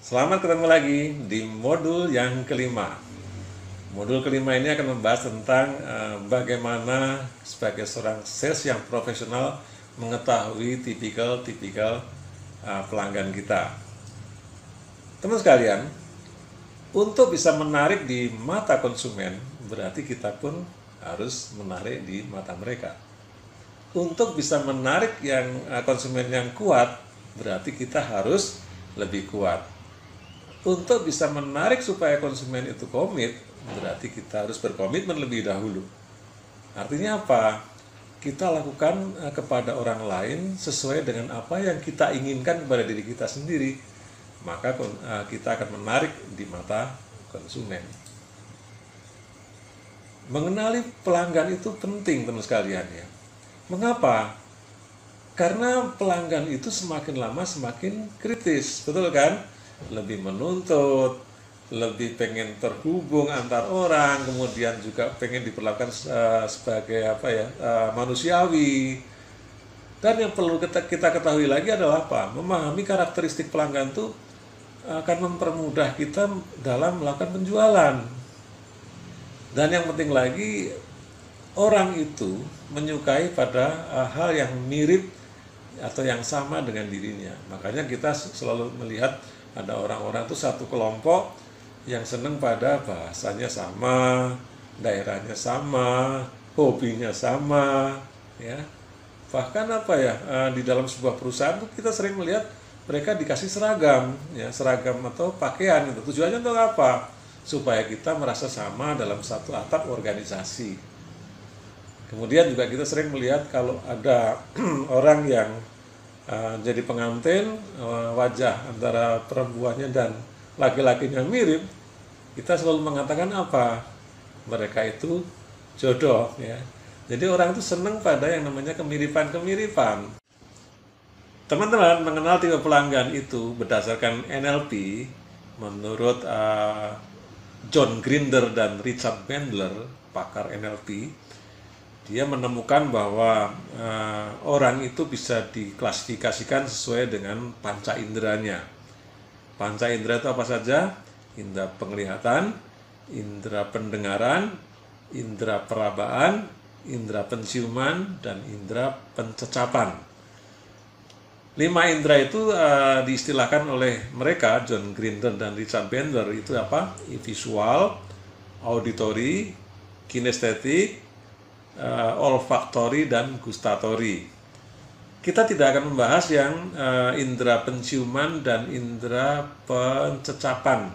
Selamat ketemu lagi di modul yang kelima. Modul kelima ini akan membahas tentang bagaimana sebagai seorang sales yang profesional mengetahui tipikal pelanggan kita. Teman sekalian, untuk bisa menarik di mata konsumen, berarti kita pun harus menarik di mata mereka. Untuk bisa menarik konsumen yang kuat, berarti kita harus lebih kuat. Untuk bisa menarik supaya konsumen itu komit, berarti kita harus berkomitmen lebih dahulu. Artinya apa? Kita lakukan kepada orang lain sesuai dengan apa yang kita inginkan kepada diri kita sendiri. Maka kita akan menarik di mata konsumen. Mengenali pelanggan itu penting, teman sekalian ya. Mengapa? Karena pelanggan itu semakin lama semakin kritis, betul kan? Lebih menuntut, lebih pengen terhubung antar orang, kemudian juga pengen diperlakukan sebagai manusiawi. Dan yang perlu kita ketahui lagi adalah apa? Memahami karakteristik pelanggan itu akan mempermudah kita dalam melakukan penjualan. Dan yang penting lagi, orang itu menyukai pada hal yang mirip atau yang sama dengan dirinya. Makanya kita selalu melihat ada orang-orang itu satu kelompok yang senang pada bahasanya sama, daerahnya sama, hobinya sama, ya. Bahkan di dalam sebuah perusahaan tuh kita sering melihat mereka dikasih seragam, ya, seragam atau pakaian itu. Tujuannya untuk apa? Supaya kita merasa sama dalam satu atap organisasi. Kemudian juga kita sering melihat kalau ada orang yang jadi pengantin, wajah antara perempuannya dan laki-lakinya mirip, kita selalu mengatakan apa? Mereka itu jodoh, ya. Jadi orang itu senang pada yang namanya kemiripan-kemiripan. Teman-teman, mengenal tipe pelanggan itu berdasarkan NLP menurut John Grinder dan Richard Bandler, pakar NLP. Dia menemukan bahwa orang itu bisa diklasifikasikan sesuai dengan panca inderanya. Panca indera itu apa saja? Indera penglihatan, indera pendengaran, indera perabaan, indera penciuman, dan indera pencecapan. 5 indera itu diistilahkan oleh mereka, John Grinder dan Richard Bandler, itu apa? Visual, auditory, kinestetik, olfaktori dan gustatori. Kita tidak akan membahas yang indera penciuman dan indera pencecapan,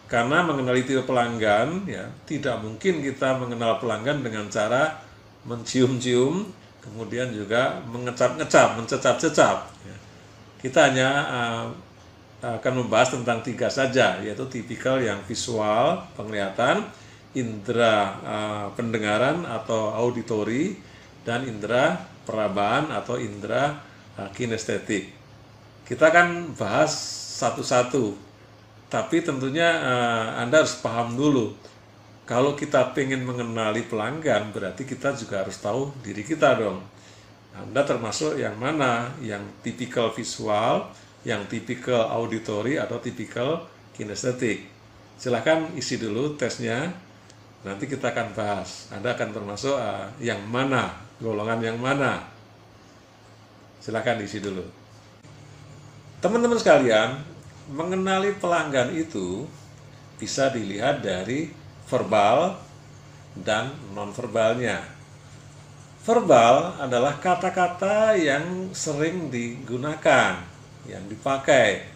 karena mengenali tipe pelanggan, ya, tidak mungkin kita mengenal pelanggan dengan cara mencium-cium, kemudian juga mengecap-ngecap, mencecap-cecap. Ya. Kita hanya akan membahas tentang 3 saja, yaitu tipikal yang visual, penglihatan, indera pendengaran atau auditori, dan indera perabaan atau indera kinestetik. Kita akan bahas satu-satu, tapi tentunya Anda harus paham dulu. Kalau kita ingin mengenali pelanggan, berarti kita juga harus tahu diri kita dong. Anda termasuk yang mana? Yang tipikal visual, yang tipikal auditori, atau tipikal kinestetik. Silahkan isi dulu tesnya. Nanti kita akan bahas, Anda akan termasuk yang mana, golongan yang mana. Silakan isi dulu. Teman-teman sekalian, mengenali pelanggan itu bisa dilihat dari verbal dan non-verbalnya. Verbal adalah kata-kata yang sering digunakan, yang dipakai.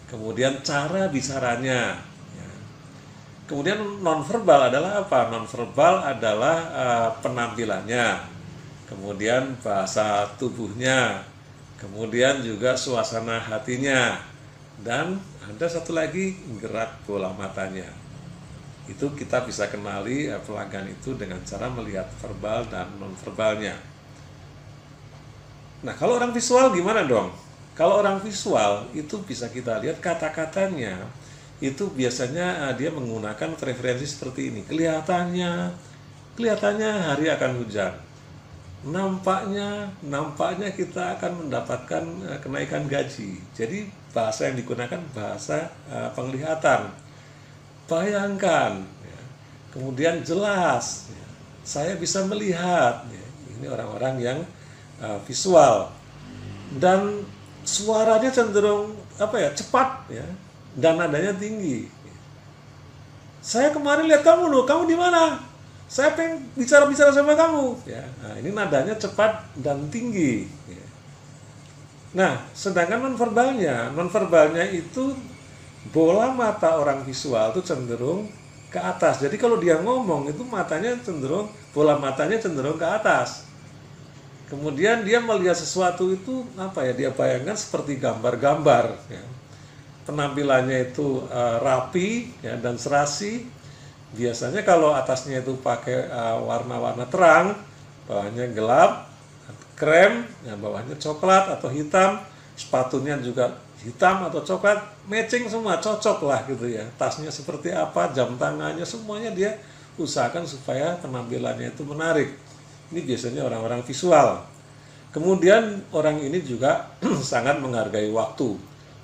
Kemudian cara bicaranya. Kemudian nonverbal adalah apa? Nonverbal adalah penampilannya, kemudian bahasa tubuhnya, kemudian juga suasana hatinya, dan ada satu lagi, gerak bola matanya. Itu kita bisa kenali pelanggan itu dengan cara melihat verbal dan nonverbalnya. Nah, kalau orang visual gimana dong? Kalau orang visual itu bisa kita lihat kata-katanya. Itu biasanya dia menggunakan referensi seperti ini. Kelihatannya hari akan hujan. nampaknya kita akan mendapatkan kenaikan gaji. Jadi bahasa yang digunakan bahasa penglihatan. Bayangkan, ya. Kemudian jelas, ya. Saya bisa melihat, ya. Ini orang-orang yang visual, dan suaranya cenderung cepat, ya, dan nadanya tinggi. Saya kemarin lihat kamu loh, kamu di mana? Saya pengen bicara sama kamu. Ya, nah, ini nadanya cepat dan tinggi. Ya. Nah, sedangkan nonverbalnya itu bola mata orang visual itu cenderung ke atas. Jadi kalau dia ngomong itu bola matanya cenderung ke atas. Kemudian dia melihat sesuatu itu dia bayangkan seperti gambar-gambar. Ya. Penampilannya itu rapi, ya, dan serasi. Biasanya kalau atasnya itu pakai warna-warna terang, bawahnya gelap, krem, ya, bawahnya coklat atau hitam, sepatunya juga hitam atau coklat, matching semua, cocok lah gitu ya. Tasnya seperti apa, jam tangannya, semuanya dia usahakan supaya penampilannya itu menarik. Ini biasanya orang-orang visual. Kemudian orang ini juga sangat menghargai waktu.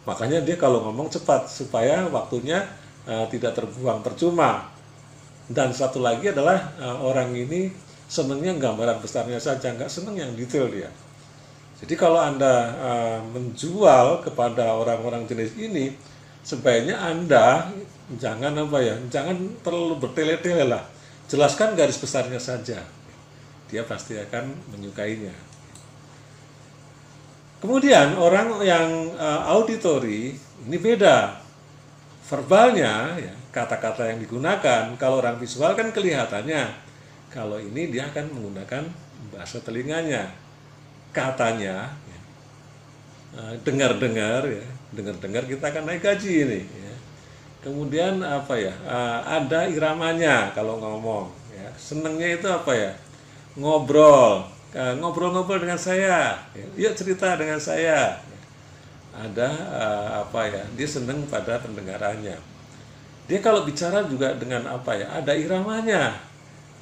Makanya dia kalau ngomong cepat supaya waktunya tidak terbuang percuma. Dan satu lagi adalah orang ini senangnya gambaran besarnya saja, nggak senang yang detail dia. Jadi kalau Anda menjual kepada orang-orang jenis ini, sebaiknya Anda jangan terlalu bertele-tele lah. Jelaskan garis besarnya saja. Dia pasti akan menyukainya. Kemudian orang yang auditory ini beda. Verbalnya, ya, kata-kata yang digunakan, kalau orang visual kan kelihatannya, kalau ini dia akan menggunakan bahasa telinganya, katanya, ya, dengar-dengar kita akan naik gaji ini, ya. Kemudian ada iramanya kalau ngomong, ya. Senengnya itu ngobrol dengan saya, ya. Yuk cerita dengan saya. Ada dia senang pada pendengarannya. Dia kalau bicara juga dengan ada iramanya.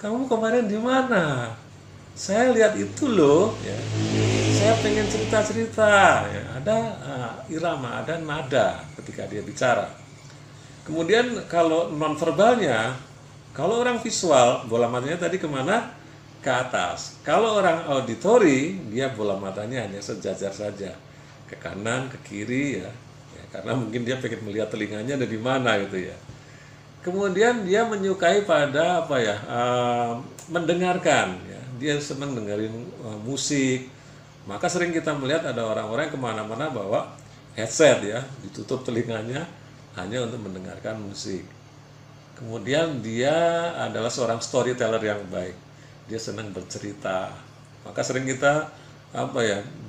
Kamu kemarin di mana? Saya lihat itu loh, ya. Saya pengen cerita-cerita, ya. Ada irama, ada nada ketika dia bicara. Kemudian kalau nonverbalnya, kalau orang visual bola matanya tadi kemana? Ke atas. Kalau orang auditory, dia bola matanya hanya sejajar saja, ke kanan, ke kiri, ya, karena mungkin dia pengen melihat telinganya ada di mana gitu ya. Kemudian dia menyukai pada mendengarkan, ya. Dia senang dengerin musik. Maka sering kita melihat ada orang-orang yang kemana-mana bawa headset, ya, ditutup telinganya hanya untuk mendengarkan musik. Kemudian dia adalah seorang storyteller yang baik. Dia senang bercerita. Maka sering kita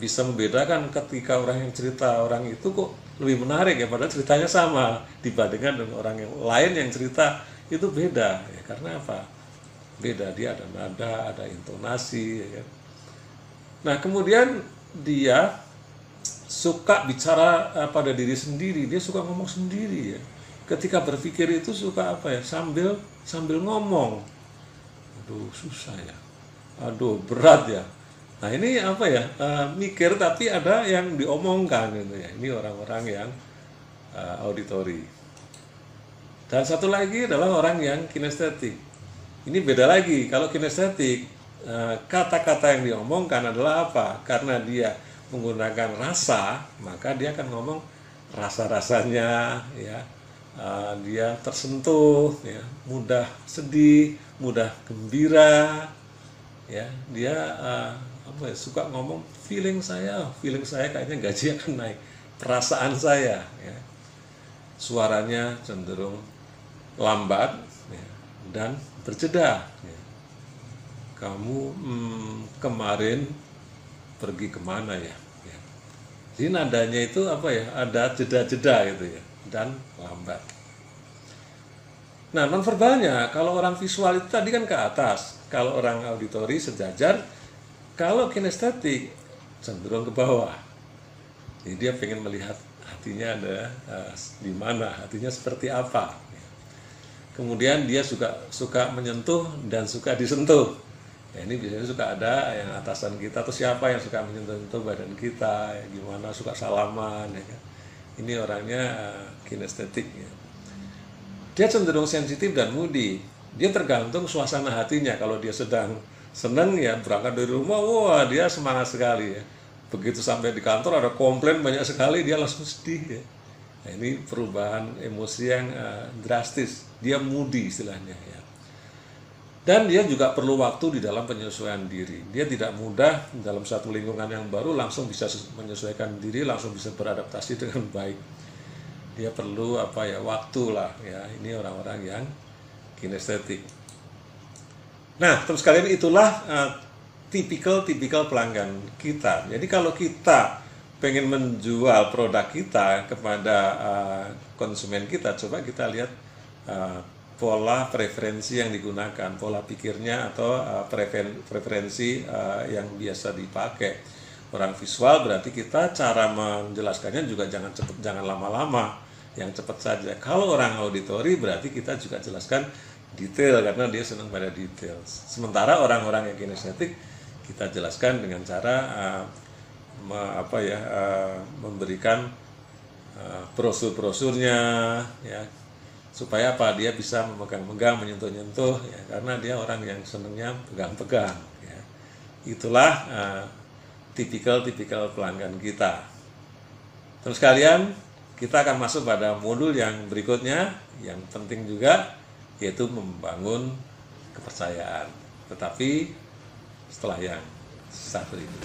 bisa membedakan ketika orang yang cerita orang itu kok lebih menarik, ya, padahal ceritanya sama dibandingkan dengan orang yang lain yang cerita itu beda, ya, karena beda, dia ada nada, ada intonasi, ya. Nah, kemudian dia suka bicara pada diri sendiri, dia suka ngomong sendiri, ya. Ketika berpikir itu suka sambil ngomong. Aduh, susah ya, aduh, berat ya. Nah, ini mikir tapi ada yang diomongkan gitu ya. Ini orang-orang yang auditory. Dan satu lagi adalah orang yang kinestetik. Ini beda lagi. Kalau kinestetik, kata-kata yang diomongkan adalah apa? Karena dia menggunakan rasa, maka dia akan ngomong rasa-rasanya, ya. Dia tersentuh, ya, mudah sedih, mudah gembira, ya. Dia suka ngomong feeling saya kayaknya gaji akan naik, perasaan saya, ya. Suaranya cenderung lambat, ya, dan berjeda, ya. Kamu kemarin pergi kemana ya? Ya. Jadi nadanya itu ada jeda-jeda gitu ya, dan lambat. Nah, nonverbalnya, kalau orang visual itu tadi kan ke atas, kalau orang auditory sejajar, kalau kinestetik cenderung ke bawah. Jadi dia pengen melihat hatinya ada di mana, hatinya seperti apa. Kemudian dia suka menyentuh dan suka disentuh. Ya, ini biasanya suka ada yang atasan kita atau siapa yang suka menyentuh badan kita, ya, gimana suka salaman, ya kan. Ini orangnya kinestetik. Ya. Dia cenderung sensitif dan moody. Dia tergantung suasana hatinya. Kalau dia sedang senang ya berangkat dari rumah, wah dia semangat sekali ya. Begitu sampai di kantor ada komplain banyak sekali, dia langsung sedih ya. Nah, ini perubahan emosi yang drastis. Dia moody istilahnya ya. Dan dia juga perlu waktu di dalam penyesuaian diri. Dia tidak mudah dalam satu lingkungan yang baru langsung bisa menyesuaikan diri, langsung bisa beradaptasi dengan baik. Dia perlu waktu lah ya. Ini orang-orang yang kinestetik. Nah, terus kalian itulah tipikal pelanggan kita. Jadi kalau kita pengen menjual produk kita kepada konsumen kita, coba kita lihat pola preferensi yang digunakan, pola pikirnya atau preferensi yang biasa dipakai. Orang visual berarti kita cara menjelaskannya juga jangan cepet, jangan lama-lama, yang cepat saja. Kalau orang auditori berarti kita juga jelaskan detail karena dia senang pada detail. Sementara orang-orang yang kinestetik kita jelaskan dengan cara memberikan brosur-brosurnya ya, supaya dia bisa memegang-megang, menyentuh-nyentuh ya, karena dia orang yang senangnya pegang-pegang ya. Itulah tipikal pelanggan kita. Terus kalian, kita akan masuk pada modul yang berikutnya yang penting juga, yaitu membangun kepercayaan. Tetapi setelah yang satu ini.